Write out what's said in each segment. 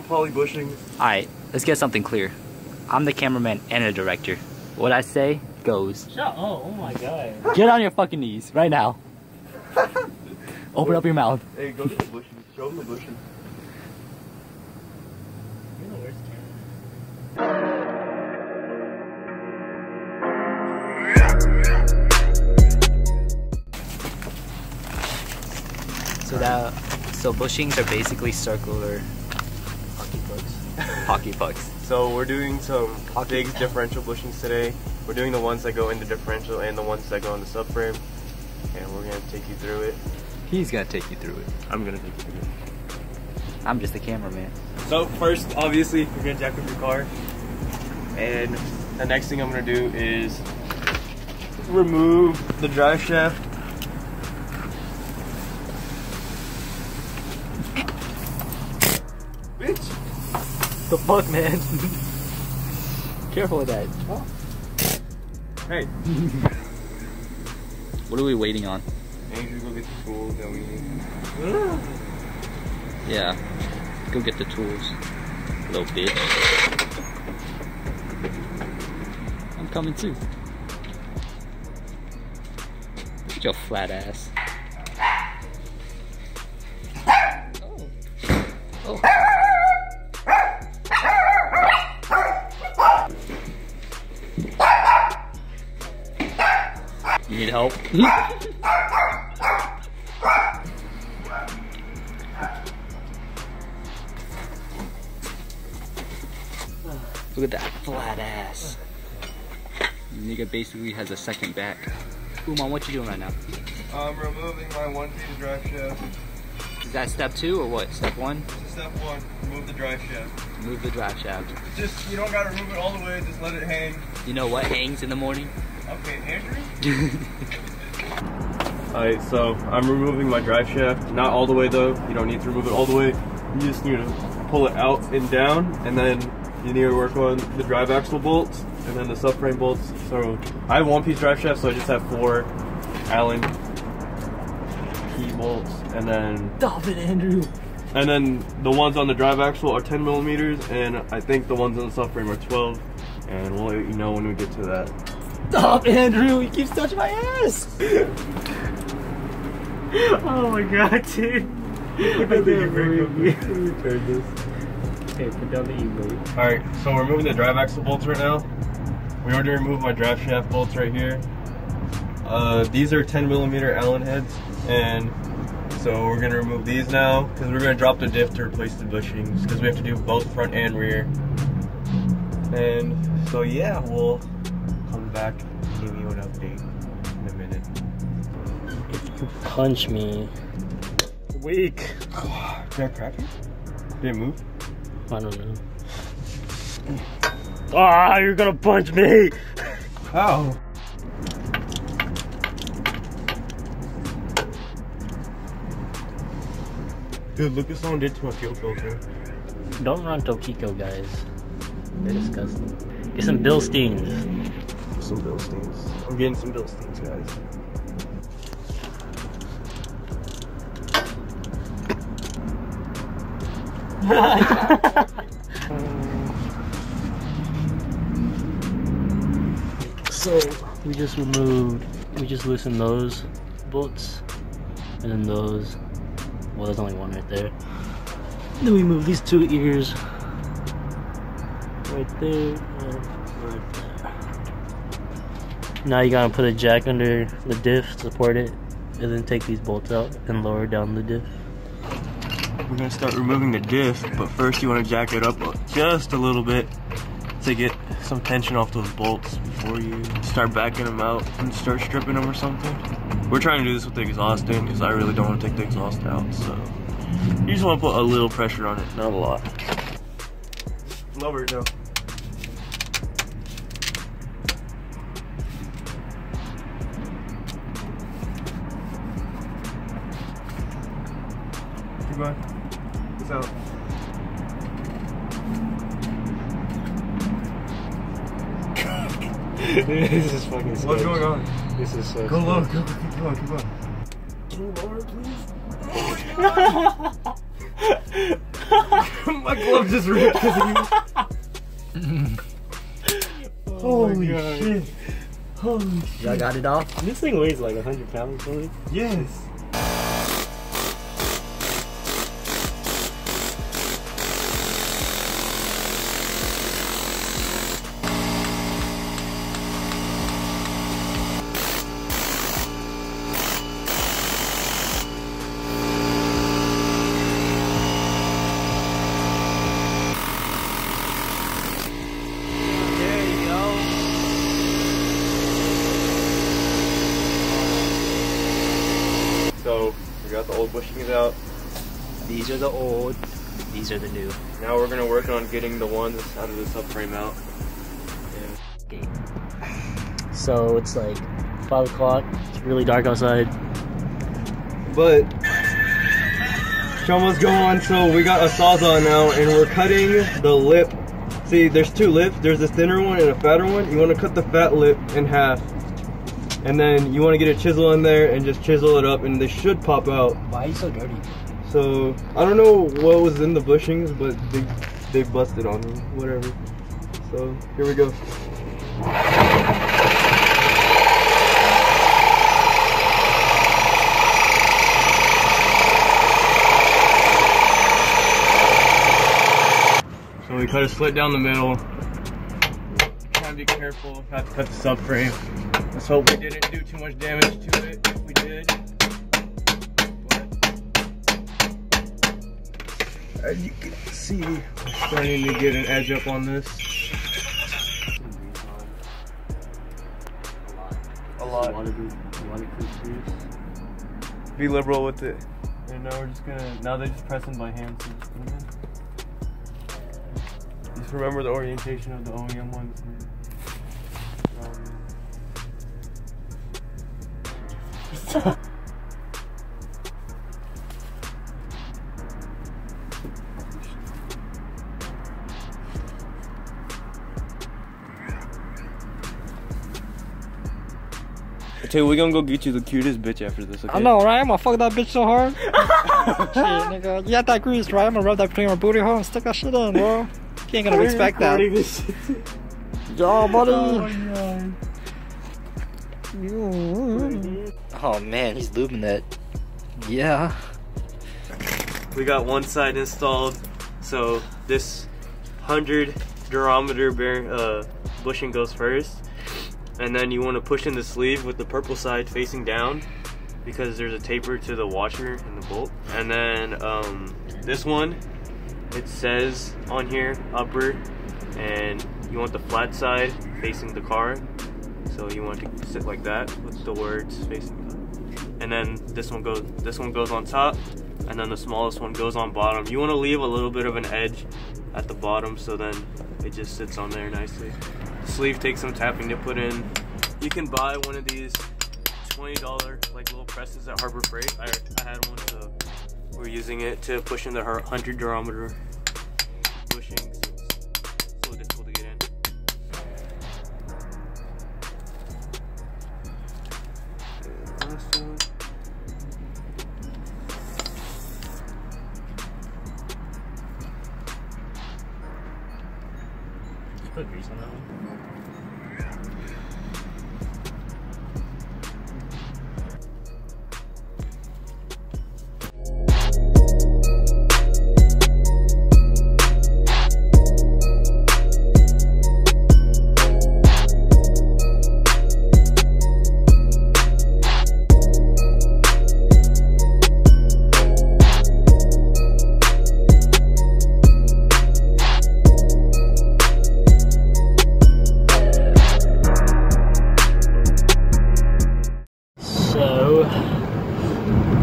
poly bushing. Alright, let's get something clear. I'm the cameraman and the director. What I say goes. Shut up. Oh my god. Get on your fucking knees right now. Open up your mouth. Hey, go to the bushing. Show them the bushing. You're the worst So bushings are basically circular hockey pucks. So we're doing some big differential bushings today. We're doing the ones that go in the differential and the ones that go in the subframe. And we're gonna take you through it. He's gonna take you through it. I'm gonna take you through it. I'm just the cameraman. So first, obviously, you're gonna jack up your car. And the next thing I'm gonna do is remove the drive shaft. Bitch! The fuck, man? Careful with that. Oh. Hey. What are we waiting on? Andrew, go get the tools that we need. Yeah. Go get the tools. Little bitch. I'm coming too. Look at your flat ass. Oh. You need help? Look at that flat ass. Nigga basically has a second back. Uman, what you doing right now? I'm removing my 1 feet of drive shaft. Is that step 2 or what? Step 1? This is step 1. Remove the drive shaft. Remove the drive shaft. Just, you don't gotta remove it all the way, just let it hang. You know what hangs in the morning? Okay, Andrew? Alright, so I'm removing my drive shaft. Not all the way though. You don't need to remove it all the way. You just need to pull it out and down, and then you need to work on the drive axle bolts and then the subframe bolts. So I have 1-piece drive shaft, so I just have 4 Allen key bolts, and then Stop it, Andrew. And then the ones on the drive axle are 10 millimeters, and I think the ones on the subframe are 12. And we'll let you know when we get to that. Stop, Andrew! He keeps touching my ass! Oh my god, dude. I think you repaired this. Okay, put down the E-boot. Alright, so we're removing the drive axle bolts right now. We already removed my drive shaft bolts right here. These are 10 millimeter Allen heads, and so we're gonna remove these now because we're gonna drop the diff to replace the bushings because we have to do both front and rear. And so yeah, we'll come back and give you an update in a minute. If you punch me. Weak. Did I crack it? Did it move? I don't know. Ah, you're gonna punch me! How? Dude, look what someone did to my fuel filter. Don't run Tokiko, guys. They're disgusting. Get some Bilsteins. Some Bilsteins. I'm getting some Bilsteins, guys. So we just loosened those bolts, and then those. Well, there's only one right there. Then we move these 2 ears right there and right there. Now you gotta put a jack under the diff, support it, and then take these bolts out and lower down the diff. We're gonna start removing the diff, but first you want to jack it up just a little bit to get some tension off those bolts before you start backing them out and start stripping them or something. We're trying to do this with the exhaust in because I really don't want to take the exhaust out, so you just want to put a little pressure on it, not a lot. Lower it down. Keep going. It's out. This is fucking scary. What's going on? This is so Go low, scary. keep going. Can you lower it, please? My glove just ripped because of you. Holy shit. Holy shit. Y'all got it off? This thing weighs like 100 pounds, really? Yes. So we got the old bushings out. These are the old, these are the new. Now we're gonna work on getting the ones out of the subframe out. Yeah. So it's like 5 o'clock. It's really dark outside. But show must go on. So we got a sawzall now, and we're cutting the lip. See, there's 2 lips. There's a thinner one and a fatter one. You want to cut the fat lip in half. And then you want to get a chisel in there and just chisel it up, and they should pop out. Why are you so dirty? So I don't know what was in the bushings, but they busted on me. Whatever. So here we go. So we cut a slit down the middle. Try to be careful not to cut the subframe. Let's hope we didn't do too much damage to it. If we did, but as you can see, we're starting to get an edge up on this. A lot. Be liberal with it. And now we're just gonna, now they're just pressing by hand. So just remember the orientation of the OEM ones. Tay, we're gonna go get you the cutest bitch after this, okay? I know, right? I'm gonna fuck that bitch so hard. Shit, nigga. You got that grease, right? I'm gonna rub that between your booty hole and stick that shit in, bro. You ain't gonna respect that. Yo, buddy. Oh man, he's lubing that. Yeah. We got one side installed, so this 100 durometer bushing goes first, and then you want to push in the sleeve with the purple side facing down because there's a taper to the washer and the bolt. And then this one, it says on here upper, and you want the flat side facing the car, so you want to sit like that with the words facing up. And then this one goes on top, and then the smallest one goes on bottom. You want to leave a little bit of an edge at the bottom, so then it just sits on there nicely. The sleeve takes some tapping to put in. You can buy one of these $20 like little presses at Harbor Freight. I had one, so we're using it to push in the 100 durometer bushings. It's a little difficult to get in. And last one. Put grease on that one.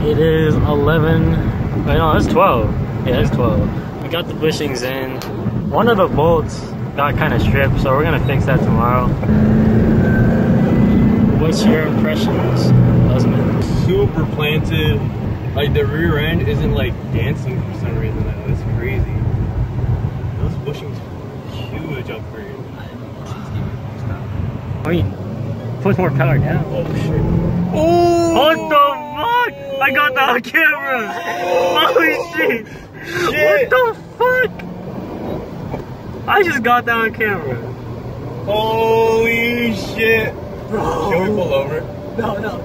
It is 11, wait no, it's 12. Yeah, it's 12. We got the bushings in. One of the bolts got kind of stripped, so we're gonna fix that tomorrow. What's your impressions, husband? Super planted. Like the rear end isn't like dancing for some reason. That's crazy. Those bushings are huge upgrade. I mean, put more power down. Oh shit. Oh! What the fuck? I got that on camera! Holy shit! What the fuck? I just got that on camera. Holy shit. Bro. Can we pull over? No.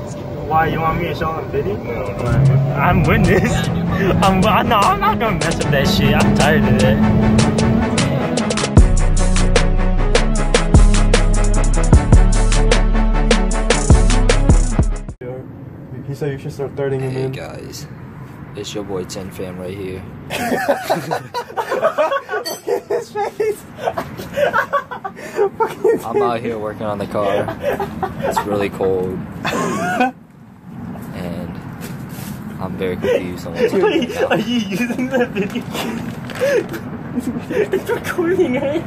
Why, you want me to show on video? No. I'm witness. I'm not gonna mess with that shit. I'm tired of it. He said you should start starting him Hey in. guys, it's your boy 10 Fam right here. His face. I'm out here working on the car. It's really cold. And I'm very confused on what's going on. Are you using that video? It's recording, eh?